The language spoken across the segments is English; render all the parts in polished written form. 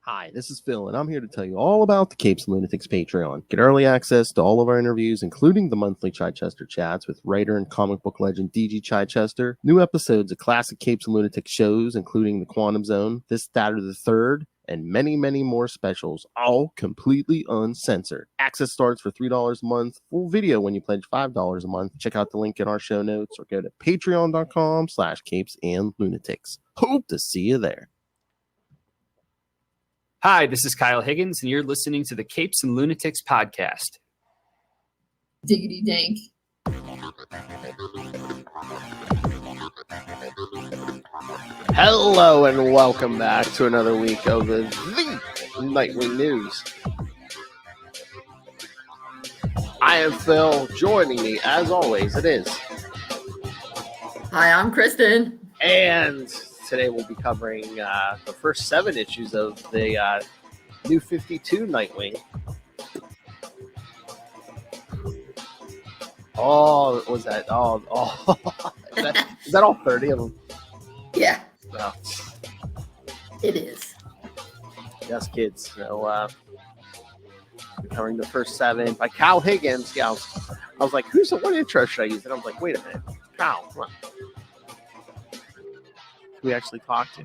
Hi, this is Phil, and I'm here to tell you all about the Capes and Lunatics Patreon. Get early access to all of our interviews, including the monthly Chichester chats with writer and comic book legend DG Chichester, new episodes of classic Capes and Lunatics shows, including The Quantum Zone, This, That, or the Third, and many, many more specials, all completely uncensored. Access starts for $3 a month, full video when you pledge $5 a month. Check out the link in our show notes or go to patreon.com/capesandlunatics. Hope to see you there. Hi, this is Kyle Higgins, and you're listening to the Capes and Lunatics podcast. Diggity dank. Hello and welcome back to another week of the Nightwing News. I am Phil. Joining me, as always, it is. Hi, I'm Kristen. And today we'll be covering the first 7 issues of the New 52 Nightwing. Oh, what was that? Oh. Is that all 30 of them? Yeah. Oh. It is. Yes, kids. So, we're covering the first 7 by Kyle Higgins. Yeah, I was like, what intro should I use? And I was like, wait a minute. Kyle, come on. We actually talked to.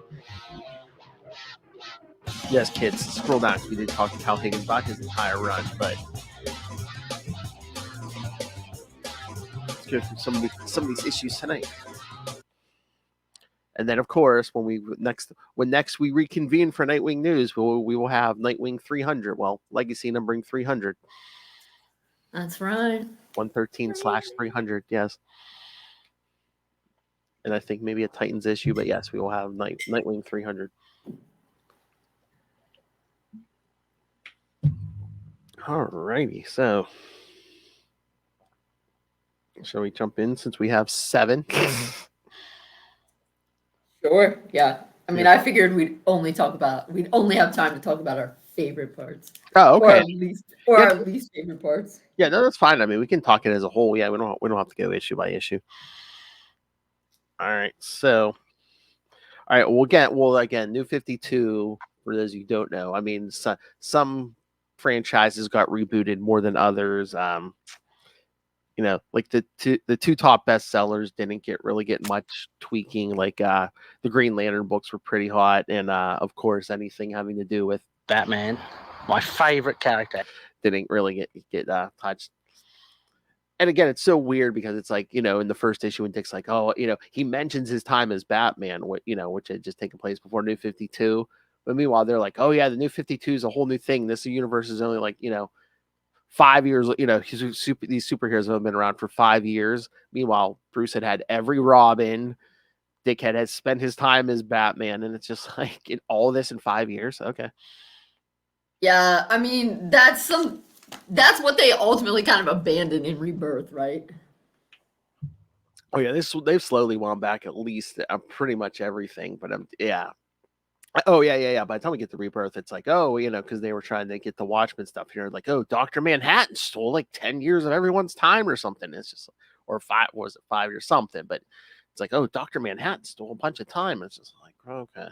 Yes, kids, scroll down. We did talk to Kyle Higgins about his entire run, but let's go through some of these issues tonight. And then, of course, when next we reconvene for Nightwing News, we will have Nightwing 300. Well, Legacy numbering 300. That's right. 113/300. Yes. And I think maybe a Titans issue, but yes, we will have Nightwing 300. Alrighty, so shall we jump in since we have 7? Sure. Yeah. I mean, I figured we'd only have time to talk about our favorite parts. Oh, okay. Our least favorite parts. Yeah, no, that's fine. I mean, we can talk it as a whole. Yeah, we don't have to go issue by issue. All right, so again, New 52, for those who don't know, I mean, some franchises got rebooted more than others. Like the two top bestsellers didn't really get much tweaking. Like the Green Lantern books were pretty hot, and of course, anything having to do with Batman, my favorite character, didn't really get touched. And again, it's so weird because it's like, in the first issue when Dick's like, oh, he mentions his time as Batman, which had just taken place before New 52. But meanwhile, they're like, oh, yeah, the New 52 is a whole new thing. This universe is only like, 5 years. These superheroes have been around for 5 years. Meanwhile, Bruce had every Robin. Dick had spent his time as Batman. And it's just like, all this in 5 years. Okay. Yeah, I mean, that's what they ultimately kind of abandoned in Rebirth, right? Oh yeah, they've slowly wound back at least pretty much everything. But yeah. Oh yeah. By the time we get to Rebirth, it's like, oh, because they were trying to get the Watchmen stuff here. Like, oh, Dr. Manhattan stole like 10 years of everyone's time or something. It's just, or 5 years something. But it's like, oh, Dr. Manhattan stole a bunch of time. It's just like, okay.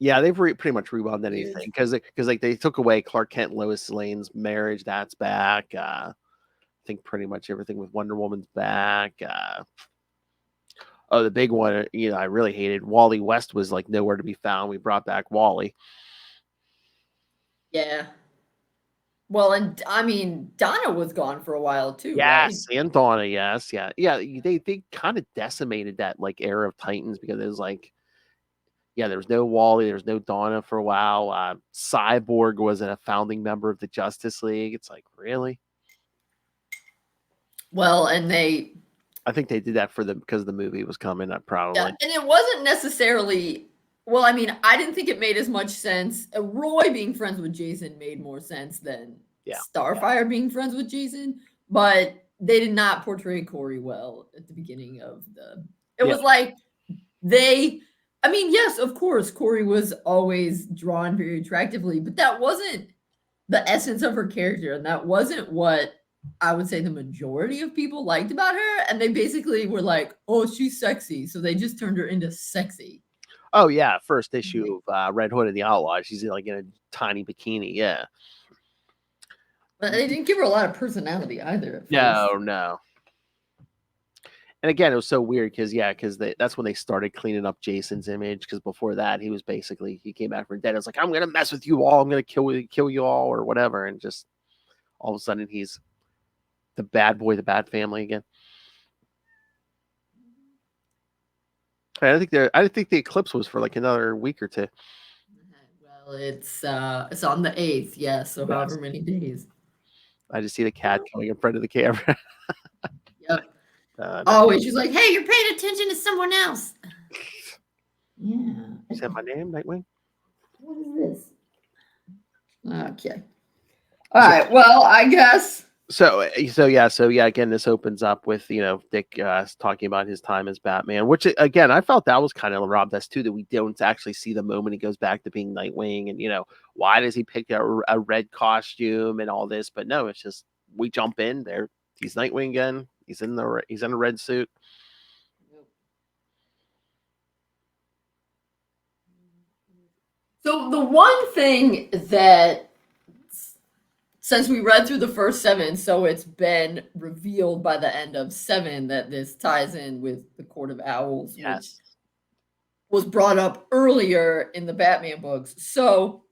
Yeah, they've pretty much rewound anything because they took away Clark Kent and Lois Lane's marriage. That's back. I think pretty much everything with Wonder Woman's back. The big one, I really hated. Wally West was like nowhere to be found. We brought back Wally. Yeah. Well, and I mean, Donna was gone for a while too. Yes, right? and Donna. Yes, yeah. They kind of decimated that like era of Titans because it was like. Yeah, there was no Wally, there was no Donna for a while. Cyborg was a founding member of the Justice League. It's like, really? Well, and I think they did that because the movie was coming up, probably. Yeah, and it wasn't necessarily. Well, I mean, I didn't think it made as much sense. Roy being friends with Jason made more sense than Starfire being friends with Jason, but they did not portray Corey well at the beginning of the. It was like I mean, yes, of course, Corey was always drawn very attractively, but that wasn't the essence of her character, and that wasn't what I would say the majority of people liked about her. And they basically were like, "Oh, she's sexy," so they just turned her into sexy. Oh yeah, first issue of Red Hood and the Outlaws. She's like in a tiny bikini. Yeah. But they didn't give her a lot of personality either. At first. No. And again, it was so weird because that's when they started cleaning up Jason's image. Because before that, he came back from dead. It was like, I'm gonna mess with you all. I'm gonna kill you all or whatever. And just all of a sudden, he's the bad boy, the bad family again. I think the eclipse was for like another week or two. Well, it's on the 8th, yeah. So however many days. I just see the cat coming in front of the camera. Yep. No. And she's like, "Hey, you're paying attention to someone else." Yeah. Is that my name, Nightwing? What is this? Okay. All right. Well, I guess. So again, this opens up with Dick talking about his time as Batman, which again I felt that was kind of robbed us too, that we don't actually see the moment he goes back to being Nightwing, and why does he pick a red costume and all this? But no, it's just we jump in there. He's Nightwing again. He's in a red suit. So the one thing that, since we read through the first 7, so it's been revealed by the end of 7 that this ties in with the Court of Owls, which was brought up earlier in the Batman books. So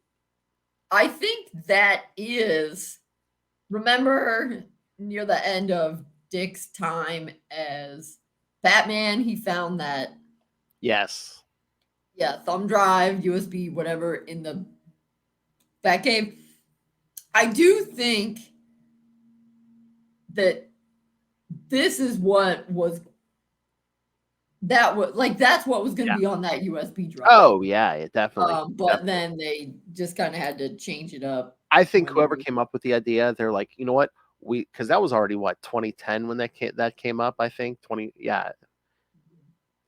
I think that is, remember near the end of Dick's time as Batman, he found that thumb drive, USB, whatever in the Batcave. I do think that this is what was that's what was going to be on that USB drive. Oh yeah, it definitely. But then they just kind of had to change it up. I think whoever came up with the idea, they're like, you know what, because that was already 2010 when that came up. I think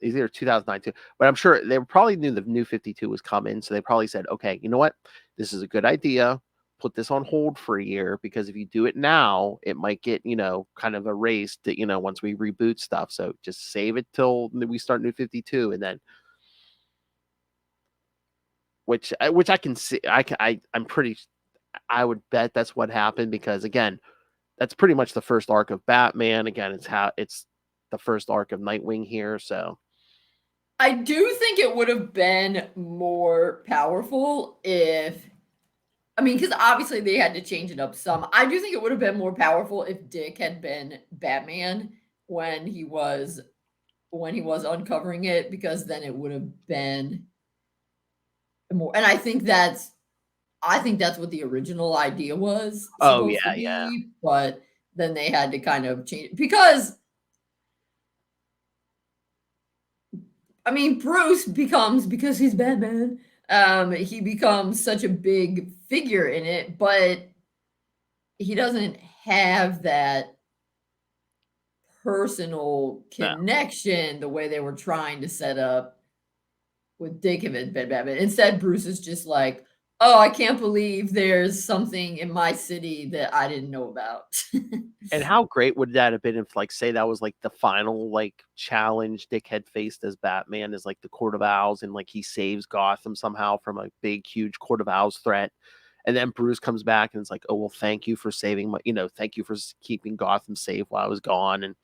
either 2009 too, but I'm sure they probably knew the New 52 was coming, so they probably said, okay, you know what, this is a good idea. Put this on hold for a year, because if you do it now, it might get kind of erased. Once we reboot stuff, so just save it till we start New 52, and then which I can see. I'm pretty. I would bet that's what happened, because again, that's pretty much the first arc of Batman. Again, it's the first arc of Nightwing here, so. I do think it would have been more powerful if, because obviously they had to change it up some. I do think it would have been more powerful if Dick had been Batman when he was uncovering it, because then it would have been more. And I think that's what the original idea was. Oh yeah. But then they had to kind of change it, because Bruce becomes, because he's Batman, he becomes such a big figure in it, but he doesn't have that personal connection the way they were trying to set up with Dick and Batman. Instead, Bruce is just like, oh, I can't believe there's something in my city that I didn't know about. And how great would that have been if, say that was the final challenge Dick had faced as Batman, is the Court of Owls, and he saves Gotham somehow from a big, huge Court of Owls threat. And then Bruce comes back and it's like, oh, well, thank you for saving thank you for keeping Gotham safe while I was gone. And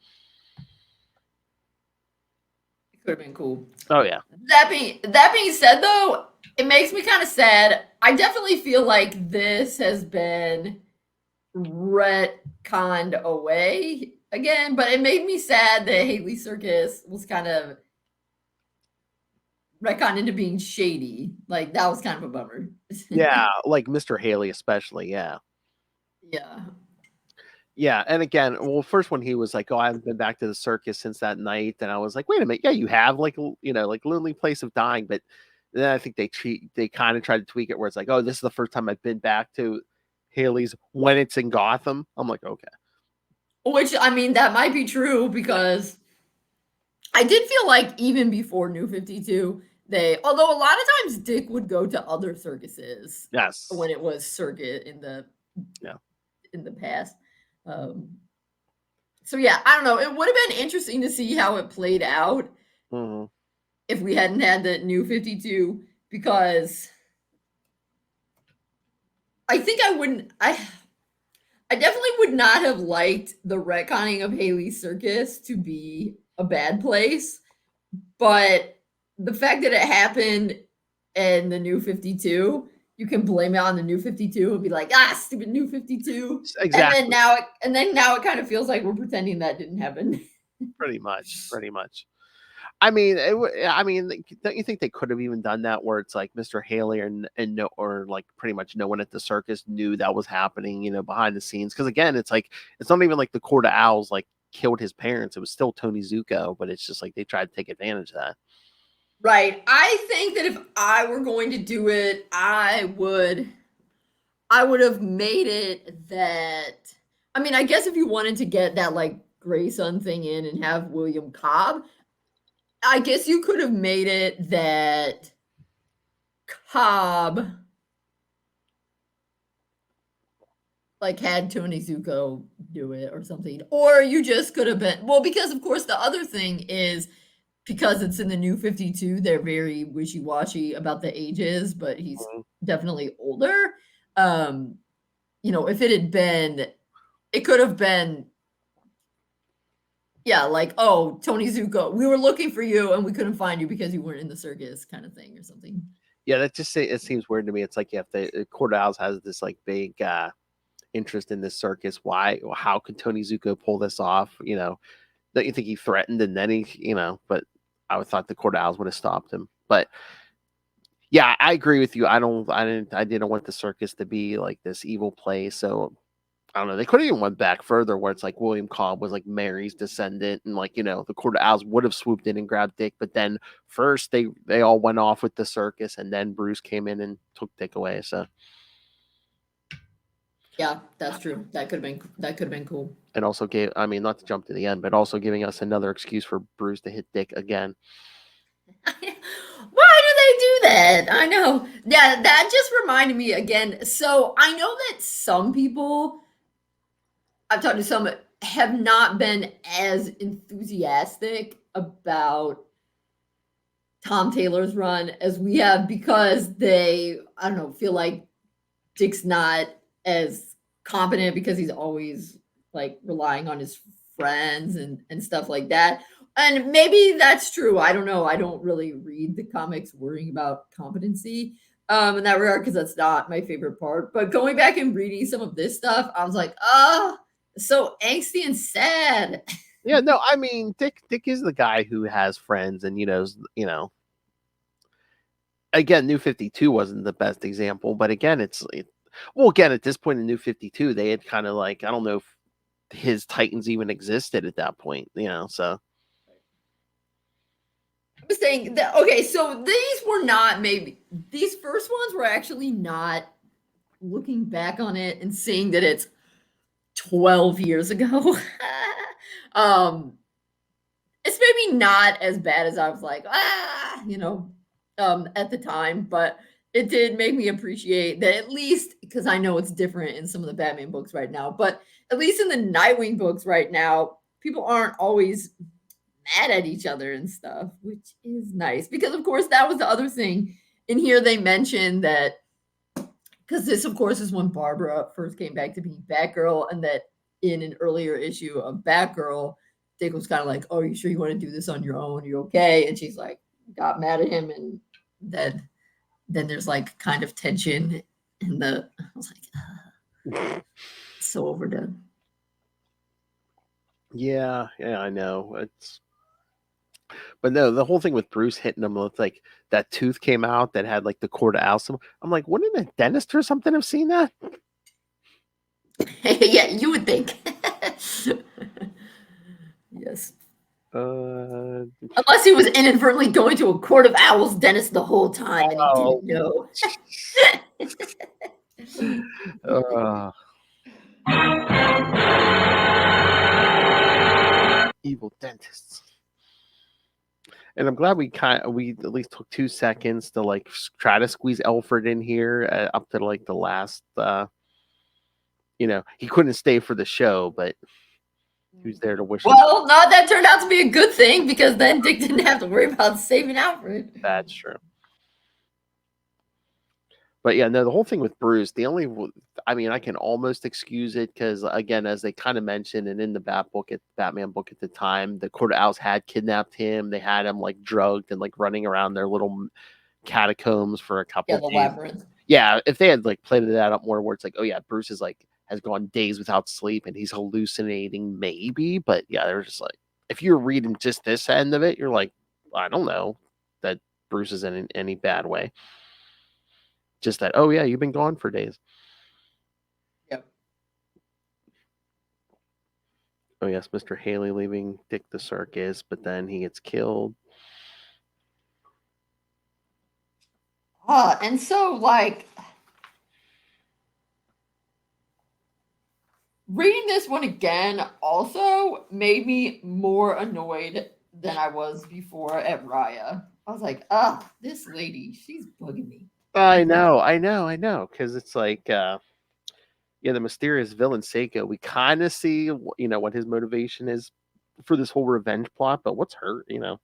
it could have been cool. Oh yeah. That being said, though, it makes me kind of sad. I definitely feel like this has been retconned away again, but it made me sad that Haly Circus was kind of retconned into being shady. That was kind of a bummer. Yeah, Mr. Haly especially. Yeah. Yeah, and again, well, first when he was like, "Oh, I haven't been back to the circus since that night," and I was like, "Wait a minute, yeah, you have Lonely Place of Dying," but then I think they kind of tried to tweak it where it's like, "Oh, this is the first time I've been back to Haly's when it's in Gotham." I'm like, okay. Which, that might be true, because I did feel like even before New 52, although a lot of times Dick would go to other circuses. Yes. When it was circuit in the past. So yeah, I don't know. It would have been interesting to see how it played out. Mm-hmm. if we hadn't had the New 52, because I think I wouldn't. I definitely would not have liked the retconning of Haly's circus to be a bad place, but the fact that it happened in the New 52, you can blame it on the New 52 and be like, stupid New 52. Exactly. And then now it kind of feels like we're pretending that didn't happen. Pretty much. I mean, don't you think they could have even done that where it's like Mr. Haly or like pretty much no one at the circus knew that was happening, behind the scenes? Because again, it's like it's not even like the Court of Owls like killed his parents. It was still Tony Zuko, but it's just like they tried to take advantage of that. Right. I think that if I were going to do it, I would have made it that. I mean, I guess if you wanted to get that like Grayson thing in and have William Cobb, I guess you could have made it that Cobb like had Tony Zuko do it or something. Or you just could have been, well, because of course the other thing is because it's in the New 52, they're very wishy-washy about the ages, but he's definitely older. If it had been, it could have been, yeah, like, oh, Tony Zuko, we were looking for you and we couldn't find you because you weren't in the circus kind of thing or something. Yeah, it seems weird to me. It's like, if the Court of Owls has this like big interest in this circus, how could Tony Zuko pull this off? Don't you think he threatened and then he, but I would thought the Court of Owls would have stopped him. But yeah, I agree with you. I didn't want the circus to be like this evil place. So I don't know. They could have even went back further where it's like William Cobb was like Mary's descendant, and like, the Court of Owls would have swooped in and grabbed Dick, but then first they all went off with the circus, and then Bruce came in and took Dick away. So yeah, that's true. That could have been cool. And also not to jump to the end, but also giving us another excuse for Bruce to hit Dick again. Why do they do that? I know. Yeah, that just reminded me again. So I know that some people, I've talked to some, have not been as enthusiastic about Tom Taylor's run as we have because they, I don't know, feel like Dick's not as competent because he's always like relying on his friends and stuff like that. And maybe that's true. I don't know. I don't really read the comics worrying about competency in that regard because that's not my favorite part. But going back and reading some of this stuff, I was like, so angsty and sad. Yeah, no, I mean, Dick is the guy who has friends, and again, New 52 wasn't the best example, but again, again, at this point in New 52, they had kind of like, I don't know if his Titans even existed at that point, so. I'm saying that, okay, so these first ones were actually not, looking back on it and seeing that it's 12 years ago. It's maybe not as bad as I was like, at the time, but it did make me appreciate that, at least because I know it's different in some of the Batman books right now, but at least in the Nightwing books right now, people aren't always mad at each other and stuff, which is nice because of course that was the other thing in here. They mentioned that because this of course is when Barbara first came back to being Batgirl, and that in an earlier issue of Batgirl, Dick was kind of like, oh, you sure you want to do this on your own? You okay? And she's like, got mad at him, and then there's like kind of tension in I was like, so overdone. Yeah, I know. But no, the whole thing with Bruce hitting him, it's like that tooth came out that had like the Court of Owls. I'm like, wouldn't a dentist or something have seen that? Yeah, you would think. Yes. Unless he was inadvertently going to a Court of Owls dentist the whole time and he didn't know. Evil dentists. And I'm glad we at least took 2 seconds to like try to squeeze Alfred in here up to like the last. He couldn't stay for the show, but Who's there to wish him? Well, no, that turned out to be a good thing because then Dick didn't have to worry about saving Alfred. That's true. But yeah, no, the whole thing with Bruce, I mean, I can almost excuse it because, again, as they kind of mentioned, and in the Batman book at the time, the Court of Owls had kidnapped him. They had him like drugged and like running around their little catacombs for a couple Yeah, of the days. labyrinth. Yeah, if they had like played that up more, where it's like, oh yeah, Bruce is like has gone days without sleep and he's hallucinating, maybe. But yeah, they're just like, if you're reading just this end of it, you're like, I don't know that Bruce is in any bad way. Just that, oh yeah, you've been gone for days. Yep. Oh yes, Mr. Haly leaving Dick the circus, but then he gets killed. And so like reading this one again also made me more annoyed than I was before at Raya. I was like, this lady, she's bugging me. I know, because it's like, yeah, the mysterious villain Seiko. We kind of see, what his motivation is for this whole revenge plot, but what's her, Well,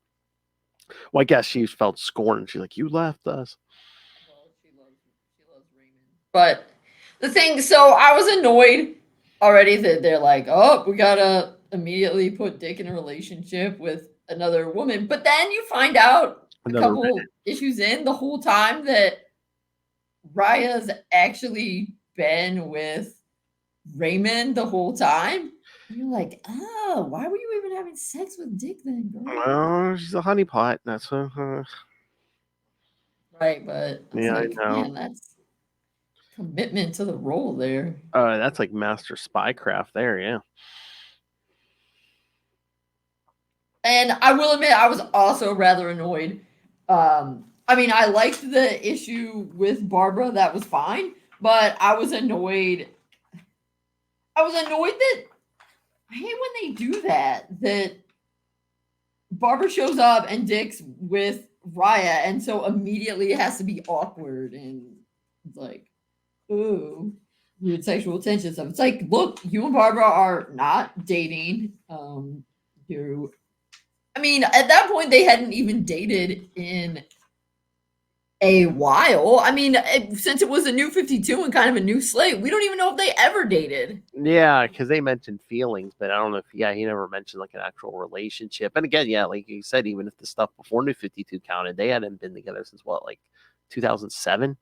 I guess she felt scorned. She's like, you left us. Well, she loves Raymond. But the thing, so I was annoyed already that they're like, oh, we gotta immediately put Dick in a relationship with another woman. But then you find out a couple issues in the whole time that Raya's actually been with Raymond the whole time. And you're like, oh, why were you even having sex with Dick then, girl? Oh, she's a honeypot. That's what. Right, but Yeah, like, I know. man, that's commitment to the role there. That's like master spycraft there, yeah. And I will admit, I was also rather annoyed. I mean, I liked the issue with Barbara; that was fine. But I was annoyed. I was annoyed that I hate when they do that. That Barbara shows up and Dick's with Raya, and so immediately it has to be awkward and it's like, ooh, weird sexual tension stuff. It's like, look, you and Barbara are not dating. You, I mean, at that point they hadn't even dated in a while. I mean, since it was a new 52 and kind of a new slate, we don't even know if they ever dated. Yeah, because they mentioned feelings, but I don't know if he never mentioned like an actual relationship. And again, yeah, like you said, even if the stuff before New 52 counted, they hadn't been together since what, like 2007?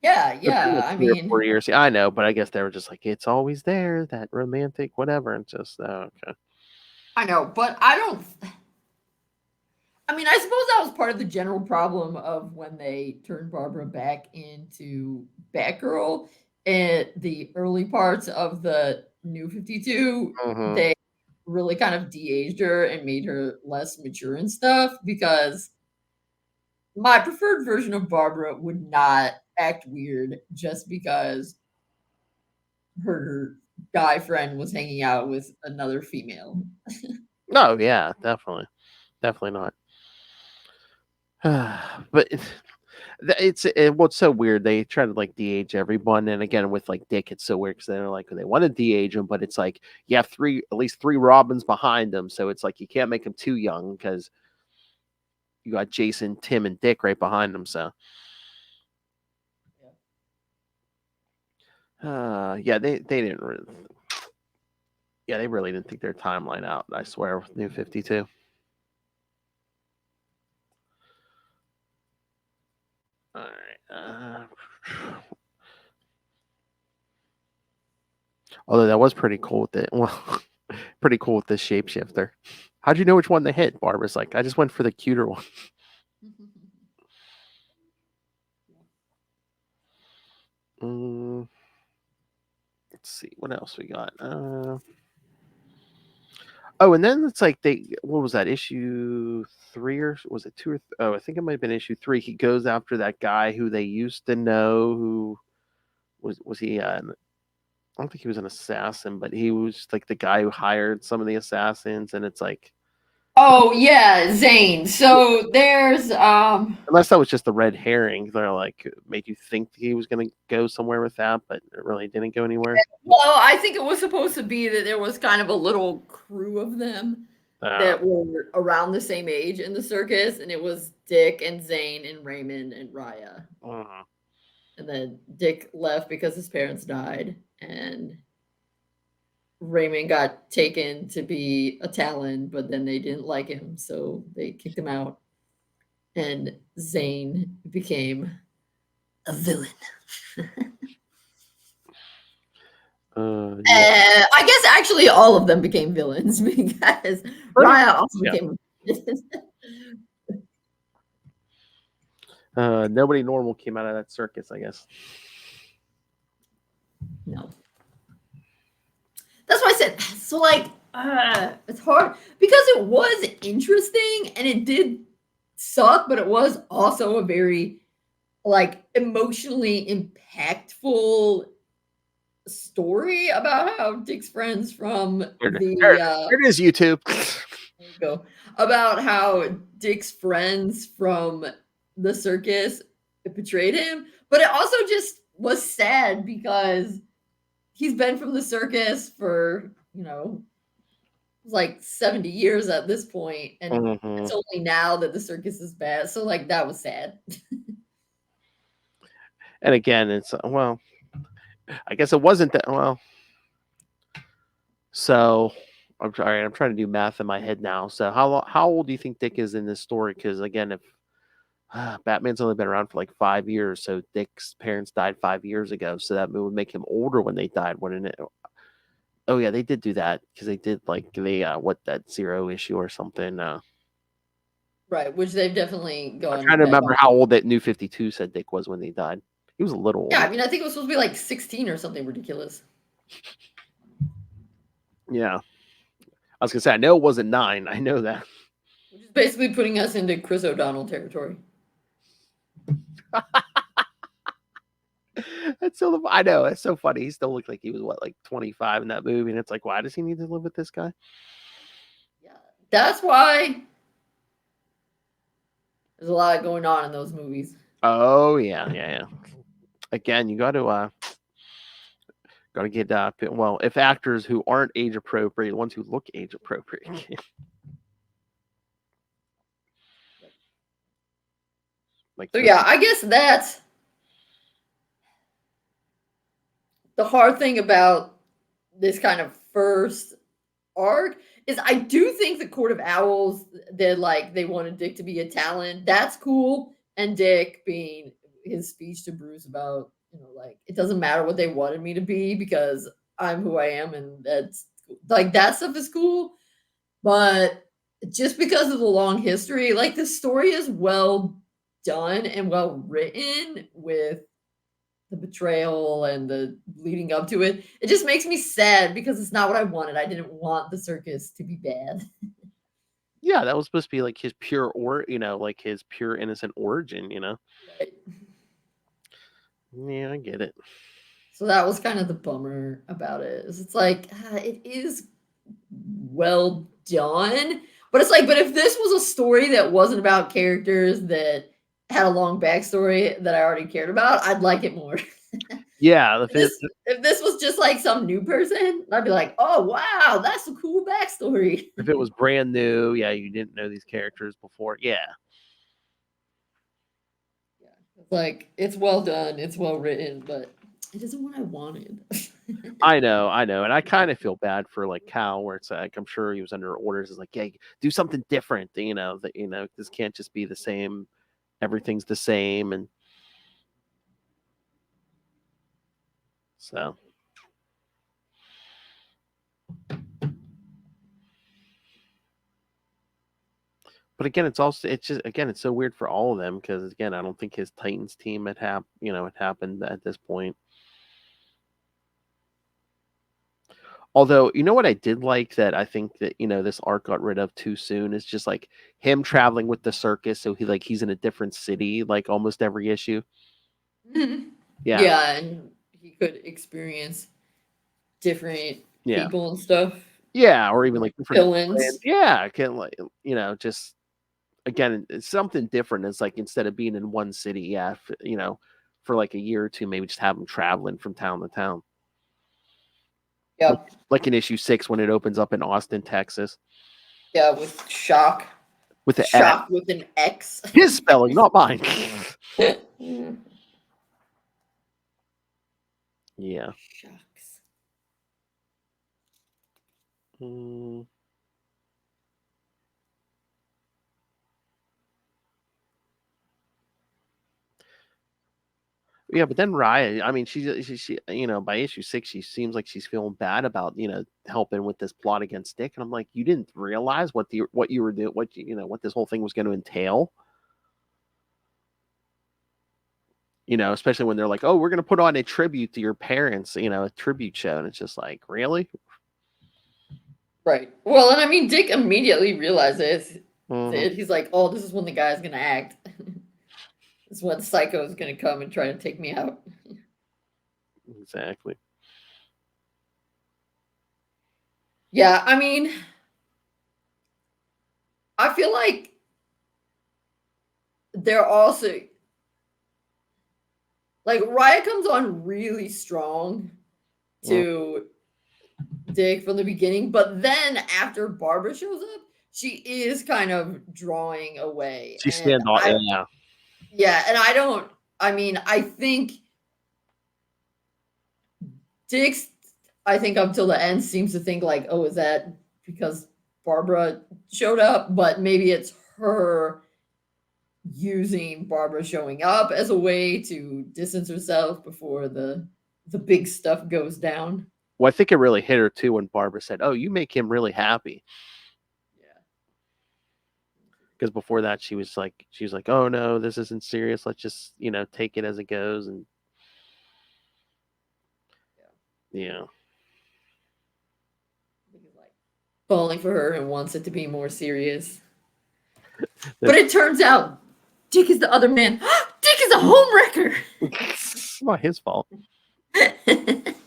Yeah. I 3 or mean, 4 years. Yeah, I know, but I guess they were just like, it's always there, that romantic, whatever. And just, okay. I know, but I don't. I mean, I suppose that was part of the general problem of when they turned Barbara back into Batgirl in the early parts of the New 52. Mhm. They really kind of de-aged her and made her less mature and stuff because my preferred version of Barbara would not act weird just because her guy friend was hanging out with another female. No, yeah, definitely. Definitely not. But what's so weird. They try to like de-age everyone, and again with like Dick, it's so weird because they're like they want to de-age him, but it's like you have at least three Robins behind him, so it's like you can't make him too young because you got Jason, Tim, and Dick right behind him. So, yeah, they didn't. Yeah, they really didn't think their timeline out. I swear, with New 52. All right. Although that was pretty cool with it. Well, pretty cool with this shapeshifter. How'd you know which one to hit? Barbara's like, I just went for the cuter one. Let's see what else we got. Oh, and then it's like what was that, issue 3 or was it 2 or I think it might have been issue 3. He goes after that guy who they used to know. Who was he? I don't think he was an assassin, but he was like the guy who hired some of the assassins, and it's like Oh yeah, Zane. So there's Unless that was just the red herring. They're like made you think he was going to go somewhere with that, but it really didn't go anywhere. well, I think it was supposed to be that there was kind of a little crew of them that were around the same age in the circus, and it was Dick and Zane and Raymond and Raya. And then Dick left because his parents died, and Raymond got taken to be a Talon, but then they didn't like him, so they kicked him out. And Zane became a villain. I guess actually all of them became villains because Raya also became a villain. Nobody normal came out of that circus, I guess. No. That's why I said, so like, it's hard because it was interesting and it did suck, but it was also a very like emotionally impactful story about how Dick's friends from there it is, YouTube. There you go. About how Dick's friends from the circus betrayed him, but it also just was sad because he's been from the circus for, like 70 years at this point, and it's only now that the circus is bad. So like that was sad. And again, it's I guess it wasn't that well. So I'm trying to do math in my head now. So how old do you think Dick is in this story? Because again, if Batman's only been around for like 5 years, so Dick's parents died 5 years ago, so that would make him older when they died, wouldn't it? Oh yeah, they did do that because they did like that 0 issue or something. Right, which they've definitely gone. I'm trying to remember how old that New 52 said Dick was when they died. He was a little old. Yeah, I mean, I think it was supposed to be like 16 or something ridiculous. Yeah. I was going to say, I know it wasn't 9. I know that. Which is basically putting us into Chris O'Donnell territory. I know. It's so funny. He still looked like he was, like 25 in that movie. And it's like, why does he need to live with this guy? Yeah, that's why there's a lot going on in those movies. Oh, yeah. Again, you got to get if actors who aren't age appropriate, the ones who look age appropriate. Yeah, I guess that's the hard thing about this kind of first arc is I do think the Court of Owls, they wanted Dick to be a Talon. That's cool. And Dick being his speech to Bruce about, it doesn't matter what they wanted me to be because I'm who I am, and that's like that stuff is cool. But just because of the long history, like the story is well done and well written with the betrayal and the leading up to it. It just makes me sad because it's not what I wanted. I didn't want the circus to be bad. Yeah, that was supposed to be like his pure like his pure innocent origin, Right. Yeah, I get it. So that was kind of the bummer about it. It's like it is well done, but it's like, but if this was a story that wasn't about characters that had a long backstory that I already cared about, I'd like it more. Yeah, if this was just like some new person, I'd be like, oh wow, that's a cool backstory. If it was brand new, yeah, you didn't know these characters before, yeah. Like it's well done, it's well written, but it isn't what I wanted. I know, and I kind of feel bad for like Cal, where it's like I'm sure he was under orders. It's like, yeah, do something different. That this can't just be the same. Everything's the same, and so. But again, it's so weird for all of them because again, I don't think his Titans team had happened at this point. Although, you know what I did like that I think that, this arc got rid of too soon is just like him traveling with the circus. So he's in a different city, like almost every issue. Yeah. Yeah. And he could experience different people and stuff. Yeah, or even like different villains. Yeah, can like just again, it's something different. It's like instead of being in one city, yeah, for like a year or two, maybe just have them traveling from town to town. Yep. Like in issue 6 when it opens up in Austin, Texas. Yeah, with Shock. With the Shock with an X. His spelling, not mine. Yeah. Shucks. Yeah, but then Raya, I mean, she by issue 6, she seems like she's feeling bad about helping with this plot against Dick, and I'm like, you didn't realize what you were doing, what this whole thing was going to entail. Especially when they're like, oh, we're going to put on a tribute to your parents, a tribute show, and it's just like, really? Right. Well, and I mean, Dick immediately realizes Mhm. he's like, oh, this is when the guy's going to act. This is when Psycho is going to come and try to take me out. Exactly. Yeah, I mean, I feel like they're also like Raya comes on really strong to Dick from the beginning, but then after Barbara shows up, she is kind of drawing away. She stand on, yeah. Yeah, and I think Dick's, I think up till the end seems to think like, oh, is that because Barbara showed up? But maybe it's her using Barbara showing up as a way to distance herself before the big stuff goes down. Well, I think it really hit her too when Barbara said, "Oh, you make him really happy." Yeah. Because before that, she was like, "Oh no, this isn't serious. Let's just, take it as it goes." And yeah. He's like falling for her and wants it to be more serious. But it turns out Dick is the other man. Dick is a homewrecker. It's not his fault.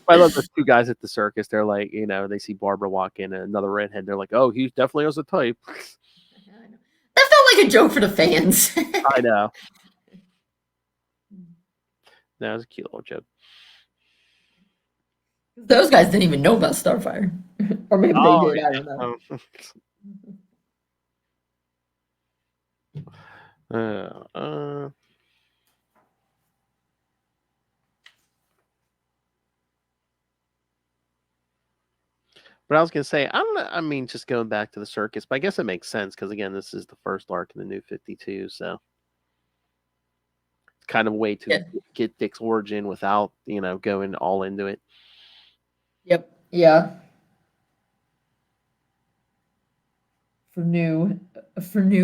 I love those two guys at the circus. They're like, they see Barbara walk in, and another redhead. They're like, "Oh, he definitely has a type." That felt like a joke for the fans. I know. That was a cute little joke. Those guys didn't even know about Starfire. Or maybe they did, I don't know. But I was gonna say, I don't know. I mean, just going back to the circus, but I guess it makes sense because again, this is the first arc in the New 52, so it's kind of a way to get Dick's origin without going all into it. Yep. Yeah. For new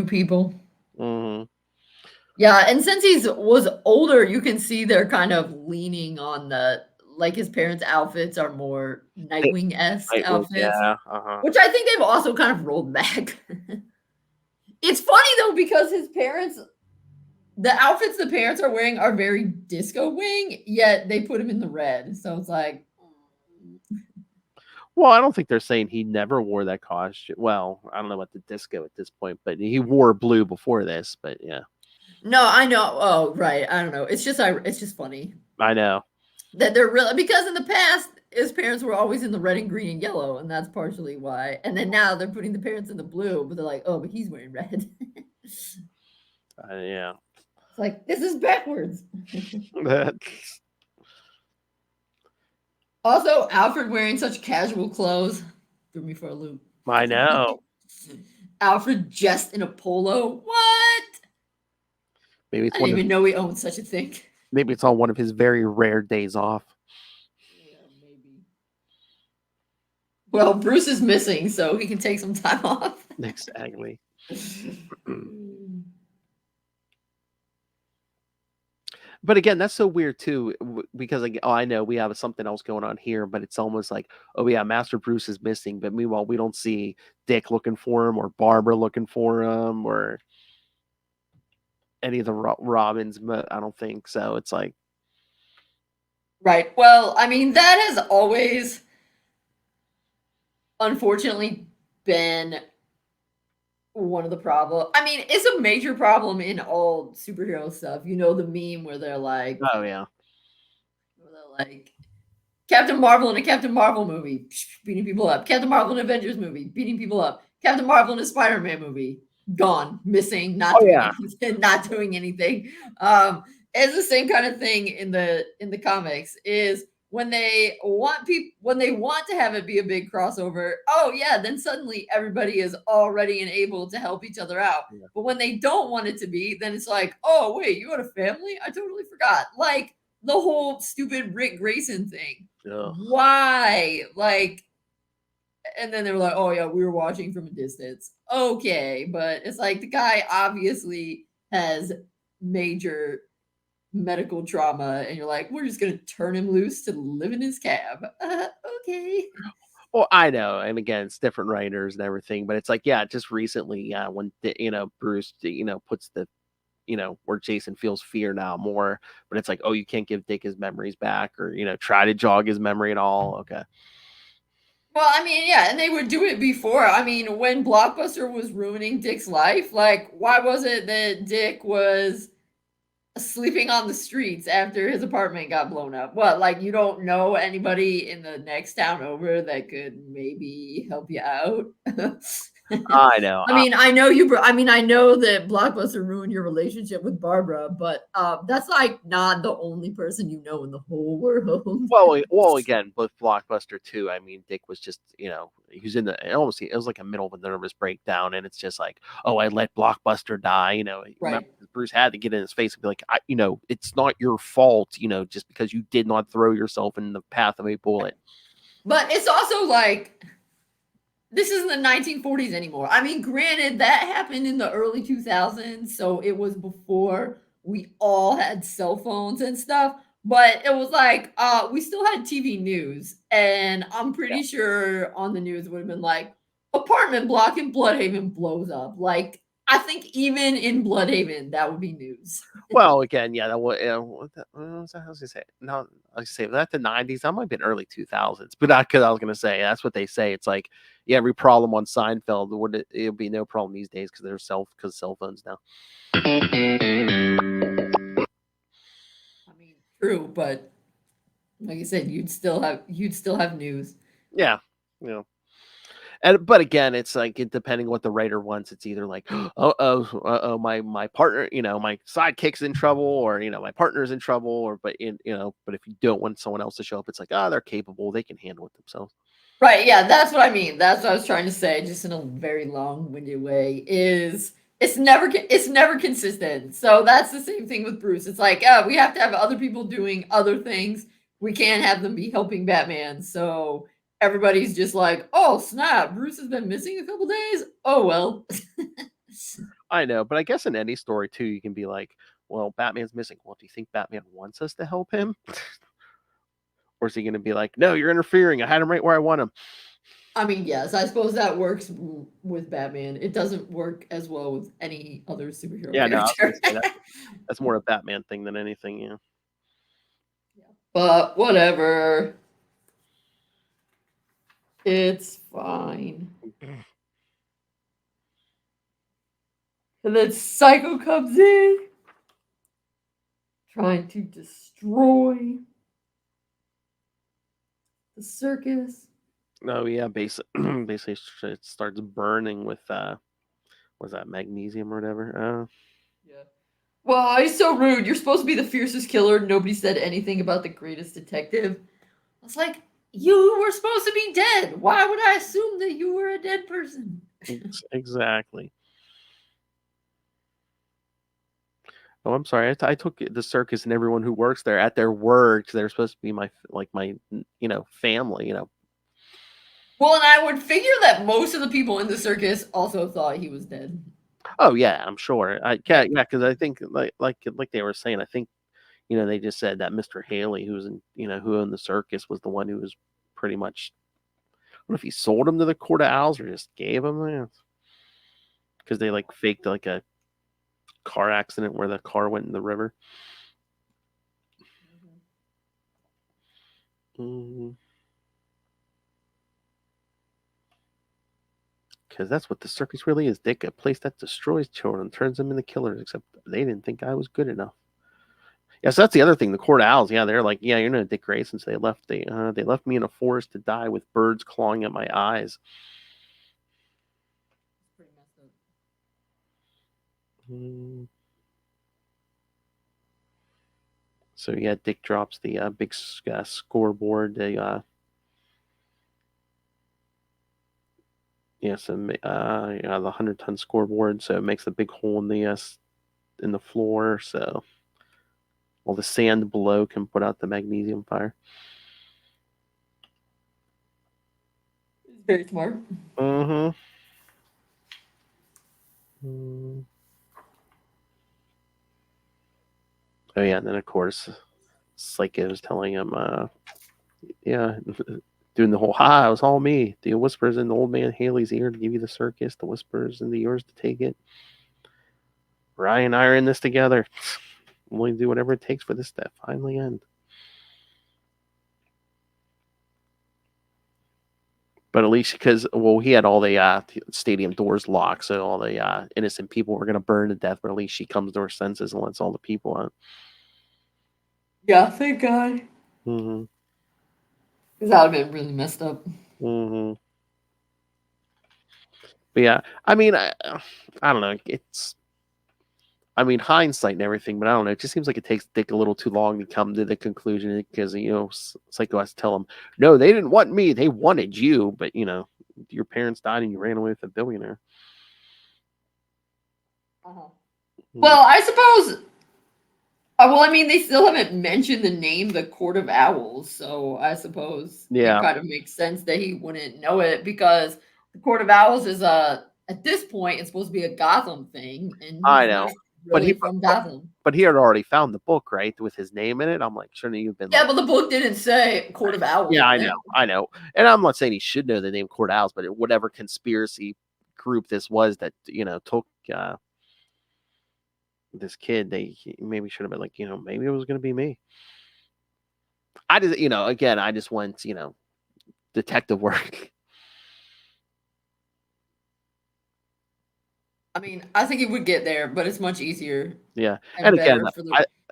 people. Mm-hmm. Yeah, and since he was older, you can see they're kind of leaning on his parents' outfits are more Nightwing-esque outfits. Yeah. Which I think they've also kind of rolled back. It's funny though, because the outfits the parents are wearing are very disco wing, yet they put him in the red. So it's like, well, I don't think they're saying he never wore that costume. Well, I don't know about the disco at this point, but he wore blue before this. But yeah. No, I know. Oh, right. I don't know. It's just funny. I know that they're really, because in the past his parents were always in the red and green and yellow, and that's partially why. And then now they're putting the parents in the blue, but they're like, oh, but he's wearing red. Yeah. It's like, this is backwards. Also, Alfred wearing such casual clothes threw me for a loop. I know. Alfred just in a polo. What? Maybe it's I didn't even know he owned such a thing. Maybe it's on one of his very rare days off. Yeah, maybe. Well, Bruce is missing, so he can take some time off. Exactly. But again, that's so weird too, because I know we have something else going on here, but it's almost like, oh yeah, Master Bruce is missing, but meanwhile we don't see Dick looking for him or Barbara looking for him or any of the Robins. But I don't think so. It's like, right. Well, I mean, that has always. unfortunately been one of the problems. I mean, it's a major problem in all superhero stuff. You know the meme where they're like, Oh yeah. Captain Marvel in a Captain Marvel movie, beating people up. Captain Marvel in an Avengers movie, beating people up. Captain Marvel in a Spider-Man movie, gone, missing, not Oh, doing yeah. anything, not doing anything. It's the same kind of thing in the comics. Is when they want to have it be a big crossover. Oh yeah, then suddenly everybody is all ready and able to help each other out. Yeah. But when they don't want it to be, then it's like, oh wait, you got a family? I totally forgot. Like the whole stupid Rick Grayson thing. Ugh. Why? Like, and then they were like, oh yeah, we were watching from a distance. Okay, but it's like the guy obviously has major medical trauma, and you're like, we're just gonna turn him loose to live in his cab. Okay. Well, I know, and again, it's different writers and everything, but it's like, yeah, just recently, when Bruce, puts the, where Jason feels fear now more, but it's like, oh, you can't give Dick his memories back, or try to jog his memory at all. Okay. Well, I mean, yeah, and they would do it before. I mean, when Blockbuster was ruining Dick's life, like, why was it that Dick was sleeping on the streets after his apartment got blown up? What, like, you don't know anybody in the next town over that could maybe help you out? I know. I mean, I know I know that Blockbuster ruined your relationship with Barbara, but that's like not the only person you know in the whole world. Well, again, with Blockbuster too. I mean, Dick was just, he was it was like a middle of a nervous breakdown, and it's just like, oh, I let Blockbuster die. Right. Bruce had to get in his face and be like, it's not your fault, just because you did not throw yourself in the path of a bullet. But it's also like, this isn't the 1940s anymore. I mean, granted, that happened in the early 2000s, so it was before we all had cell phones and stuff. But it was like, we still had TV news, and I'm pretty sure on the news would have been like, apartment block in Bloodhaven blows up. Like, I think even in Bloodhaven, that would be news. Well, again, yeah, that was, what was I was gonna say? No, I was gonna say that the '90s. That might have been early 2000s, but not because I was gonna say that's what they say. It's like, yeah, every problem on Seinfeld it'll be no problem these days because there's cell phones now. I mean, true, but like I said, you'd still have news. Yeah, but again, it's like depending what the writer wants. It's either like, my partner, my sidekick's in trouble, or my partner's in trouble, or but if you don't want someone else to show up, it's like, they're capable, they can handle it themselves. Right, yeah, that's what I mean. That's what I was trying to say, just in a very long-winded way, is it's never consistent. So that's the same thing with Bruce. It's like, we have to have other people doing other things. We can't have them be helping Batman. So everybody's just like, oh, snap, Bruce has been missing a couple days. Oh, well. I know, but I guess in any story too, you can be like, well, Batman's missing. Well, do you think Batman wants us to help him? Or is he going to be like, no, you're interfering. I had him right where I want him. I mean, yes, I suppose that works with Batman. It doesn't work as well with any other superhero character. No, that's more a Batman thing than anything, yeah. But whatever. It's fine. And then Psycho comes in, trying to destroy the circus. Oh yeah, basically it starts burning with was that magnesium or whatever? Yeah. Well, he's so rude. You're supposed to be the fiercest killer. Nobody said anything about the greatest detective. I was like, you were supposed to be dead. Why would I assume that you were a dead person? Exactly. Oh, I'm sorry. I took the circus and everyone who works there at their work. They're supposed to be my family. Well, and I would figure that most of the people in the circus also thought he was dead. Oh yeah, I'm sure. Yeah, because I think like they were saying, I think they just said that Mr. Haly, who was who owned the circus, was the one who was pretty much. I don't know if he sold him to the Court of Owls or just gave him, because they like faked like a car accident where the car went in the river. Mm-hmm. Because that's what the circus really is, Dick. A place that destroys children, turns them into killers, except they didn't think I was good enough. Yeah, so that's the other thing. The court owls, yeah, they're like, yeah, you're no Dick Grayson. So they left me in a forest to die with birds clawing at my eyes. Pretty messed up. So yeah, Dick drops the big scoreboard. The the 100-ton scoreboard. So it makes a big hole in the floor. So all the sand below can put out the magnesium fire. It's very smart. Mm-hmm. Oh yeah, and then of course, Psycho is telling him, doing the whole, it was all me. The whispers in the old man Haly's ear to give you the circus. The whispers in the yours to take it. Ryan and I are in this together. I'm willing to do whatever it takes for this to finally end. But at least because, he had all the stadium doors locked, so all the innocent people were going to burn to death, but at least she comes to her senses and lets all the people out. Yeah, thank God. Mm-hmm. Because that would have been really messed up. Mm-hmm. But yeah, I mean, I don't know. Hindsight and everything, but I don't know. It just seems like it takes Dick a little too long to come to the conclusion because, Psycho has to tell him, no, they didn't want me. They wanted you. But, your parents died and you ran away with a billionaire. Uh-huh. Well, I suppose. They still haven't mentioned the name, the Court of Owls. So I suppose it kind of makes sense that he wouldn't know it because the Court of Owls is at this point, it's supposed to be a Gotham thing. And I know. Really from Gotham. But he had already found the book, right, with his name in it. I'm like, shouldn't you have been? Yeah, but the book didn't say Court of Owls. Yeah, I know. And I'm not saying he should know the name Court of Owls, but whatever conspiracy group this was that took this kid, they maybe should have been like, maybe it was going to be me. I just, again, I just went, detective work. I think it would get there, but it's much easier. Yeah, and again,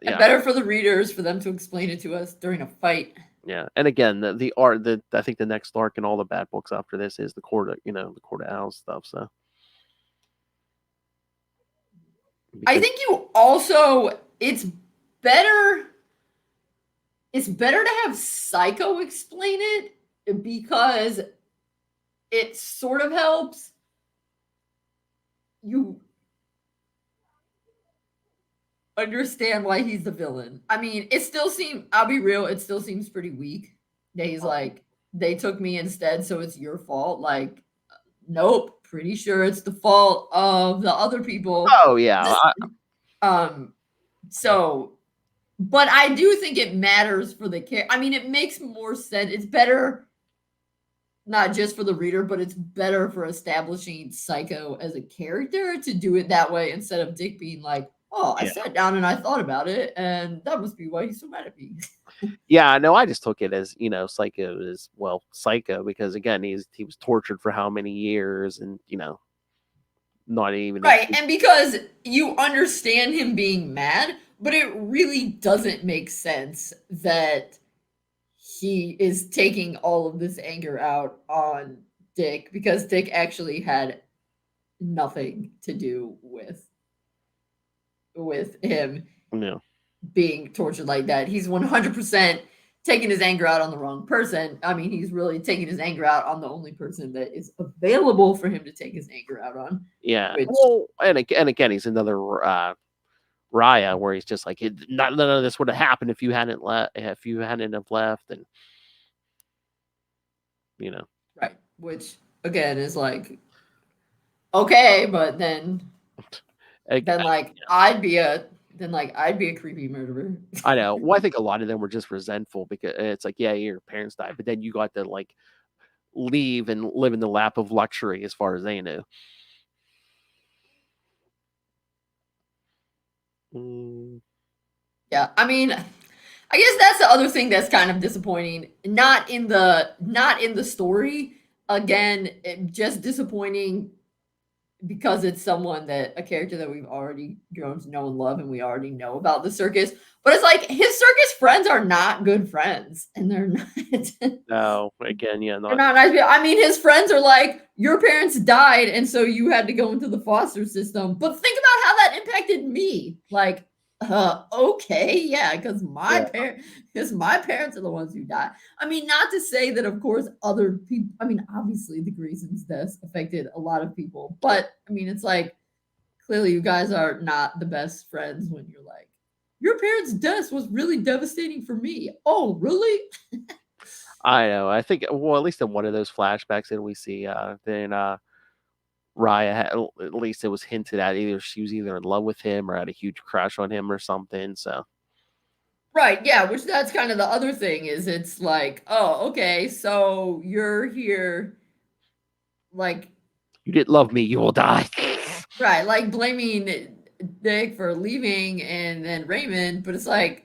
better for the readers for them to explain it to us during a fight. Yeah, and again, the art, I think the next arc in all the bad books after this is the Court of, the Court of Owls stuff. So, I think it's better. It's better to have Psycho explain it because it sort of helps you understand why he's the villain. It still seems, I'll be real, it still seems pretty weak that he's like, they took me instead, so it's your fault. Like, nope, pretty sure it's the fault of the other people. Oh, yeah. But I do think it matters for the character. It makes more sense. It's better, not just for the reader, but it's better for establishing Psycho as a character to do it that way instead of Dick being like, I sat down and I thought about it, and that must be why he's so mad at me. Yeah, no, I just took it as, Psycho is, Psycho, because again, he was tortured for how many years, and, not even... Right, and because you understand him being mad, but it really doesn't make sense that he is taking all of this anger out on Dick, because Dick actually had nothing to do with him being tortured like that. He's 100% taking his anger out on the wrong person. He's really taking his anger out on the only person that is available for him to take his anger out on. Yeah. And again, he's another Raya, where he's just like, none of this would have happened if you hadn't have left, and right, which again is like, okay, but then I'd be a creepy murderer. I know. Well, I think a lot of them were just resentful because it's like, yeah, your parents died, but then you got to like leave and live in the lap of luxury as far as they knew. Yeah, I guess that's the other thing that's kind of disappointing. Not in the story, again, just disappointing because it's a character that we've already grown to know and love, and we already know about the circus. But it's like his circus friends are not good friends, and they're not. No, again, yeah, They're not nice people. I mean, his friends are like, your parents died, and so you had to go into the foster system. But think about how that impacted me. Like, okay, yeah, because my parents are the ones who died. I mean, not to say that, of course, other people. I mean, obviously, the Grayson's death affected a lot of people, but I mean, it's like clearly you guys are not the best friends when you're like, your parents' death was really devastating for me. Oh, really? I know. I think, well, at least in one of those flashbacks that we see, then Raya had, at least it was hinted at either she was either in love with him or had a huge crush on him or something. So, right, yeah, which that's kind of the other thing is it's like, oh, okay, so you're here, like, you didn't love me, you will die. right, like blaming Dick for leaving and then Raymond, but it's like,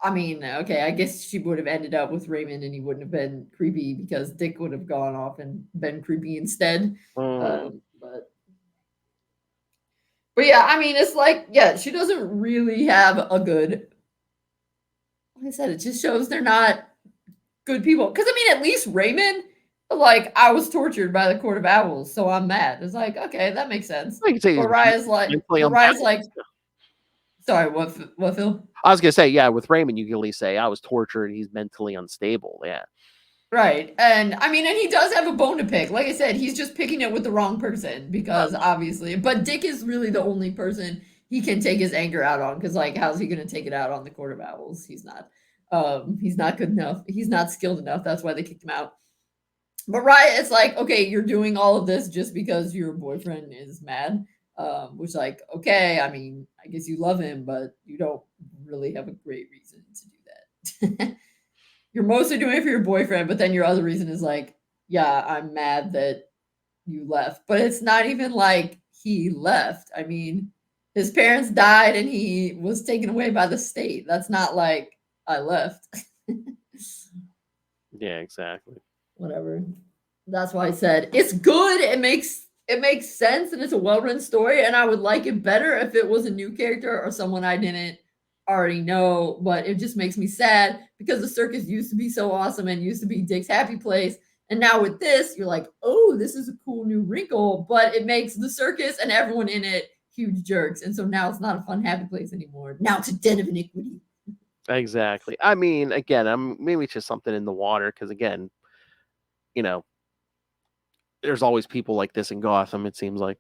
I mean, okay, I guess she would have ended up with Raymond and he wouldn't have been creepy because Dick would have gone off and been creepy instead. But yeah, I mean, it's like, yeah, she doesn't really have a good. Like I said, it just shows they're not good people. Because I mean, at least Raymond, like, I was tortured by the Court of Owls, so I'm mad. It's like, okay, that makes sense. I can say Mariah's like, sorry, what, Phil? I was gonna say, yeah, with Raymond, you can at least say I was tortured. He's mentally unstable. Yeah. Right. And I mean, and he does have a bone to pick. Like I said, he's just picking it with the wrong person because obviously, but Dick is really the only person he can take his anger out on because, like, how's he going to take it out on the Court of Owls? He's not good enough. He's not skilled enough. That's why they kicked him out. But Raya, it's like, okay, you're doing all of this just because your boyfriend is mad. Which, like, okay, I mean, I guess you love him, but you don't really have a great reason to do that. You're mostly doing it for your boyfriend, but then your other reason is like, yeah, I'm mad that you left. But it's not even like he left. I mean, his parents died and he was taken away by the state. That's not like I left. Yeah, exactly. Whatever. That's why I said it's good. It makes sense and it's a well-run story. And I would like it better if it was a new character or someone I didn't already know, but it just makes me sad because the circus used to be so awesome and used to be Dick's happy place. And now with this, you're like, oh, this is a cool new wrinkle, but it makes the circus and everyone in it huge jerks. And so now it's not a fun, happy place anymore. Now it's a den of iniquity. Exactly. I mean, again, maybe it's just something in the water because, again, you know, there's always people like this in Gotham, it seems like.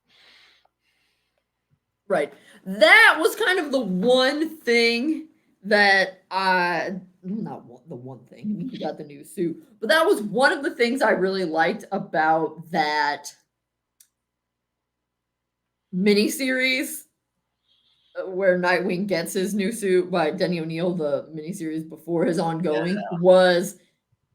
Right. That was kind of the one thing that not the one thing. I mean, he got the new suit, but that was one of the things I really liked about that miniseries where Nightwing gets his new suit by Denny O'Neil, the miniseries before his ongoing, was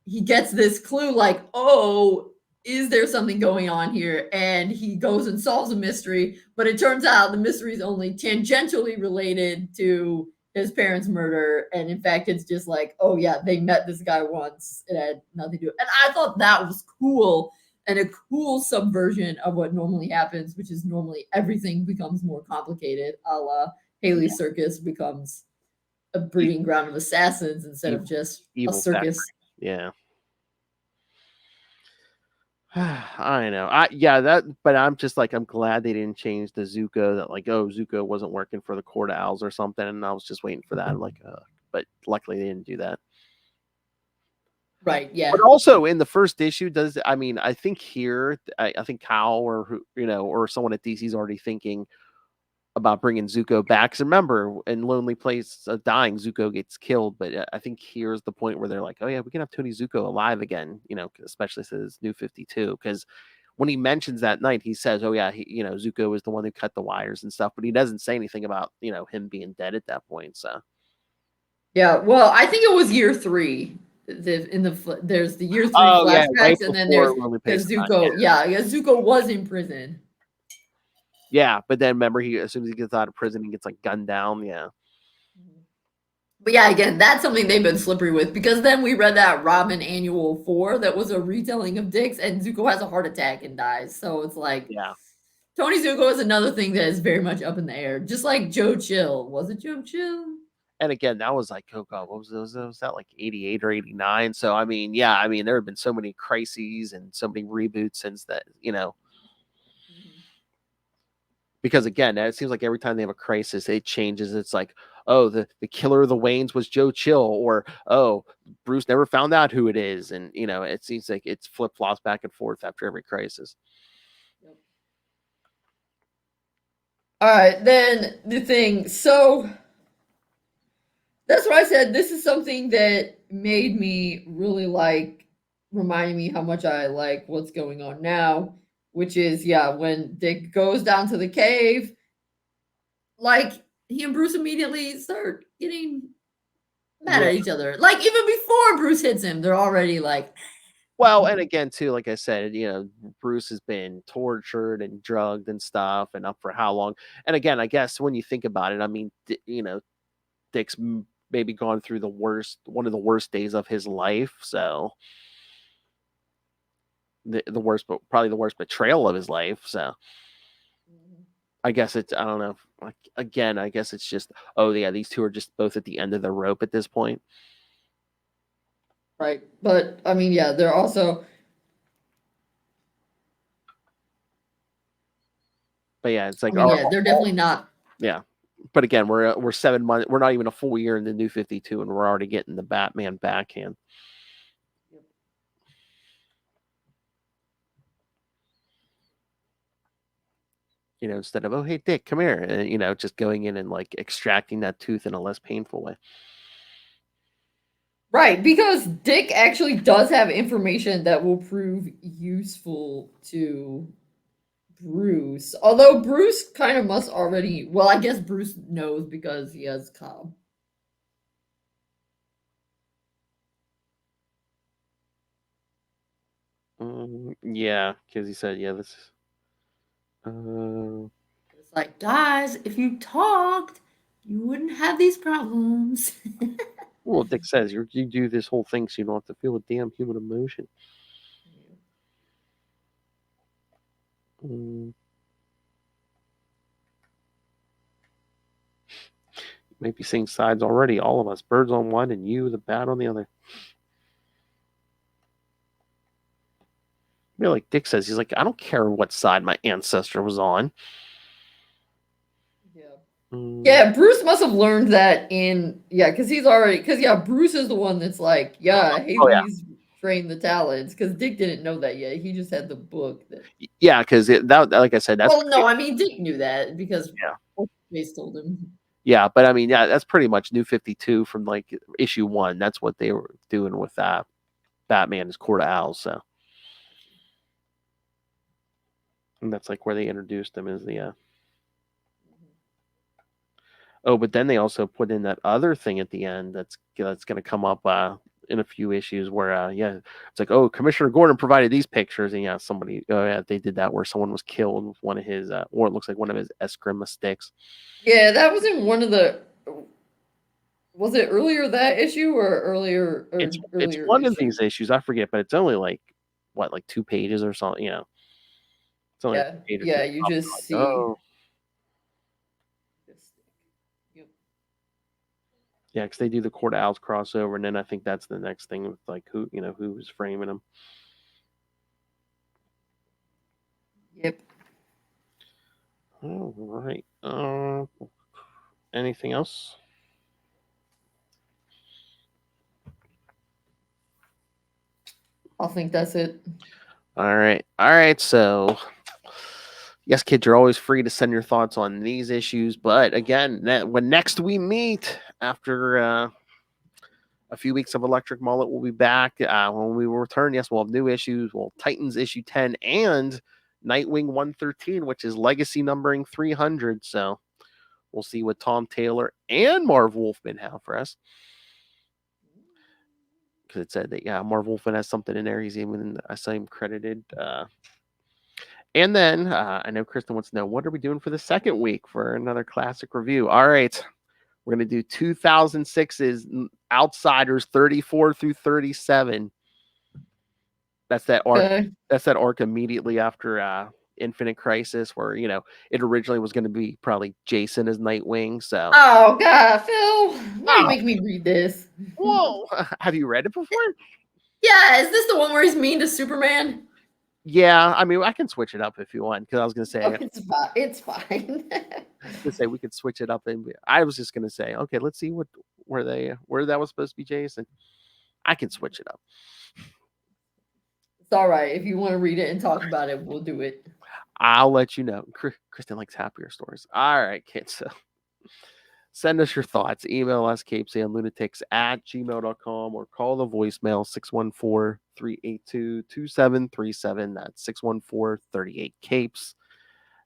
he gets this clue like, oh, is there something going on here? And he goes and solves a mystery, but it turns out the mystery is only tangentially related to his parents' murder. And in fact, it's just like, oh yeah, they met this guy once. It had nothing to do. And I thought that was cool and a cool subversion of what normally happens, which is normally everything becomes more complicated, a la Haly's circus becomes a breeding ground of assassins instead of just a circus. Yeah. I know. But I'm just like, I'm glad they didn't change the Zuko that, like, oh, Zuko wasn't working for the Court of Owls or something. And I was just waiting for that. I'm like, but luckily they didn't do that. Right. Yeah. But also in the first issue, I think here, I think Kyle or who, or someone at DC is already thinking about bringing Zuko back. Because remember, in Lonely Place of Dying, Zuko gets killed. But I think here's the point where they're like, oh yeah, we can have Tony Zuko alive again. Especially since New 52. Because when he mentions that night, he says, oh yeah, Zuko was the one who cut the wires and stuff. But he doesn't say anything about him being dead at that point. So yeah, well, I think it was year 3. There's the year 3 flashbacks, right, and then there's Zuko. Yeah, Zuko was in prison. Yeah, but then remember, as soon as he gets out of prison, he gets like gunned down. Yeah. But yeah, again, that's something they've been slippery with, because then we read that Robin Annual 4 that was a retelling of Dick's, and Zuko has a heart attack and dies. So it's like, Yeah. Tony Zuko is another thing that is very much up in the air. Just like Joe Chill. Was it Joe Chill? And again, that was like, oh God, what was that like 88 or 89? So, I mean, yeah, I mean, there have been so many crises and so many reboots since that, because again, it seems like every time they have a crisis, it changes. It's like, oh, the killer of the Waynes was Joe Chill, or oh, Bruce never found out who it is. And, it seems like it's flip flops back and forth after every crisis. Yep. All right, then the thing. So that's what I said. This is something that made me really reminding me how much I like what's going on now, which is, yeah, when Dick goes down to the cave, like, he and Bruce immediately start getting mad at each other. Like, even before Bruce hits him, they're already like. Well, and again, too, like I said, Bruce has been tortured and drugged and stuff, and up for how long? And again, I guess when you think about it, I mean, Dick's maybe gone through one of the worst days of his life. So the worst, but probably the worst betrayal of his life. So I guess I don't know. Like, again, I guess it's just, oh yeah, these two are just both at the end of the rope at this point. Right. But I mean, yeah, they're also. But yeah, it's like, yeah, they're definitely not. Yeah. But again, we're 7 months. We're not even a full year in the New 52, and we're already getting the Batman backhand. Instead of, oh hey Dick, come here, and just going in and like extracting that tooth in a less painful way. Right, because Dick actually does have information that will prove useful to Bruce. Although Bruce kind of must already. Well, I guess Bruce knows because he has Cobb. Yeah, because he said, yeah, this. It's like, guys, if you talked, you wouldn't have these problems. Well, Dick says you do this whole thing so you don't have to feel a damn human emotion. Might be seeing sides already. All of us, birds on one, and you, the bat, on the other. Like Dick says, he's like, I don't care what side my ancestor was on. Yeah, Bruce must have learned that because Bruce is the one that's like, Haly's trained the talents, because Dick didn't know that yet. He just had the book. Yeah, because that, like I said, that's. Well, no, I mean Dick knew that because Mace told him. Yeah, but I mean, yeah, that's pretty much New 52 from like issue 1. That's what they were doing with that. Batman is Court of Owls, so. And that's like where they introduced him as the. Oh, but then they also put in that other thing at the end that's going to come up in a few issues where, it's like, oh, Commissioner Gordon provided these pictures, and they did that where someone was killed with one of his, or it looks like one of his Eskrima sticks. Yeah, that was in one of the. Was it earlier that issue or earlier? It's one of these issues, I forget, but it's only like 2 pages or something, It's only a page or two. You just see. Oh. Yeah, because they do the Court of Owls crossover, and then I think that's the next thing with like who's framing them. Yep. All right. Anything else? I think that's it. All right. So, yes, kids, you're always free to send your thoughts on these issues. But again, when next we meet after a few weeks of Electric Mullet, we'll be back. When we return, yes, we'll have new issues. We'll have Titans issue 10 and Nightwing 113, which is legacy numbering 300. So we'll see what Tom Taylor and Marv Wolfman have for us. Because it said that, Marv Wolfman has something in there. I saw him credited. And then I know Kristen wants to know, what are we doing for the second week for another classic review? All right. We're going to do 2006's Outsiders 34 through 37. That's that arc. Okay. That's that arc immediately after Infinite Crisis, where it originally was going to be probably Jason as Nightwing. So, Oh God, Phil, why you make me read this? whoa, have you read it before? Yeah, is this the one where he's mean to Superman? Yeah, I mean, I can switch it up if you want, because I was going to say, It's fine. we could switch it up, and I was just going to say, okay, let's see where that was supposed to be Jason. I can switch it up. It's all right. If you want to read it and talk about it, we'll do it. I'll let you know. Kristen likes happier stories. All right, kids. So send us your thoughts. Email us, CapesandLunatics@gmail.com, or call the voicemail 614-382-2737. That's 614-38-CAPES.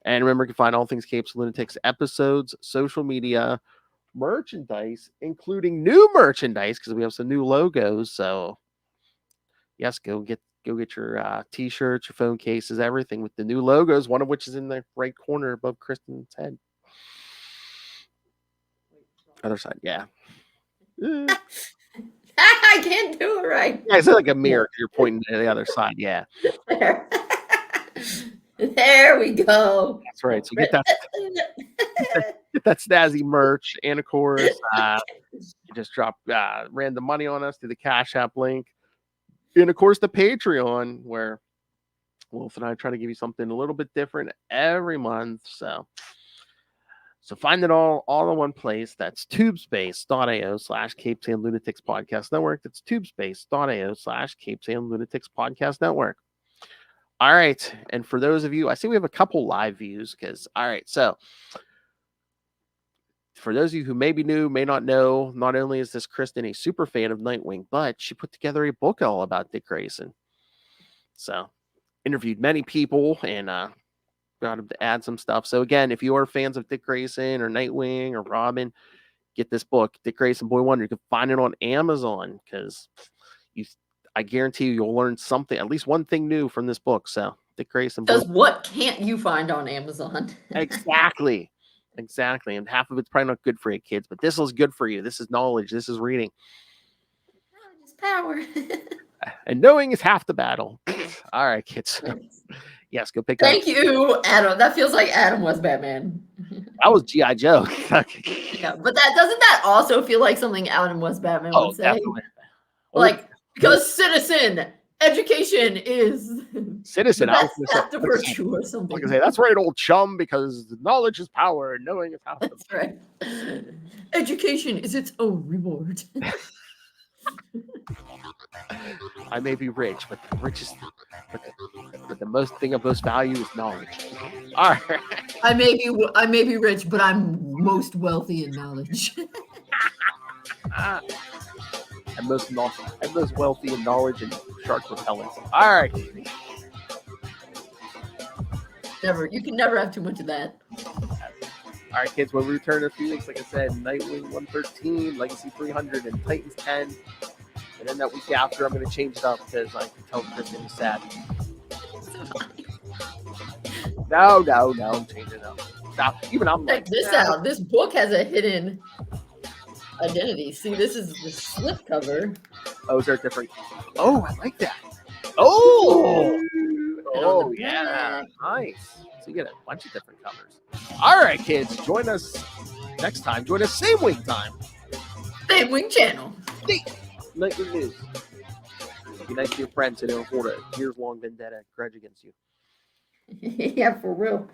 And remember, you can find all things Capes and Lunatics episodes, social media, merchandise, including new merchandise, because we have some new logos. So yes, go get your t-shirts, your phone cases, everything with the new logos, one of which is in the right corner above Kristen's head. Other side, yeah. I can't do it right. Yeah, it's like a mirror. You're pointing to the other side. Yeah. There. There we go. That's right. So get that snazzy merch. And of course, you just drop random money on us through the Cash App link. And of course, the Patreon, where Wolf and I try to give you something a little bit different every month. So find it all in one place. That's tubespace.io/CapesandLunatics Podcast Network. That's tubespace.io/CapesandLunatics Podcast Network. All right. And for those of you, I see we have a couple live views all right. So for those of you who may be new, may not know, not only is this Kristen a super fan of Nightwing, but she put together a book all about Dick Grayson. So interviewed many people and got him to add some stuff. So again, if you are fans of Dick Grayson or Nightwing or Robin, get this book, Dick Grayson Boy Wonder. You can find it on Amazon, because I guarantee you'll learn something, at least one thing new from this book. So Dick Grayson. Because what can't you find on Amazon? Exactly. And half of it's probably not good for you, kids, but this is good for you. This is knowledge. This is reading. Knowledge is power. And knowing is half the battle. All right, kids. Yes, go pick Thank you, Adam. That feels like Adam was Batman. That was G.I. Joe. Yeah, but doesn't that also feel like something Adam was Batman would say? Definitely. Like, because citizen education is Citizen. that's the virtue or something. I can say that's right, old chum, because knowledge is power and knowing is half the That's right. Education is its own reward. I may be rich, but the richest, but the most thing of most value is knowledge. All right. I may be rich, but I'm most wealthy in knowledge. I'm most wealthy in knowledge and shark repellent. All right. You can never have too much of that. All right, kids. When we return in a few weeks, like I said, Nightwing 113, Legacy 300, and Titans 10. And then that week after, I'm going to change it up because I can tell Kristen is sad. No, I'm changing it up. Now, even I'm Check this out. This book has a hidden identity. See, this is the slip cover. Oh, is there a different? Oh, I like that. Oh, yeah, nice. So you get a bunch of different covers. All right, kids, join us next time. Join us same week time. Same Wing channel. Nightwing News. Be nice to your friends so they don't hold a years-long vendetta grudge against you. Yeah, for real.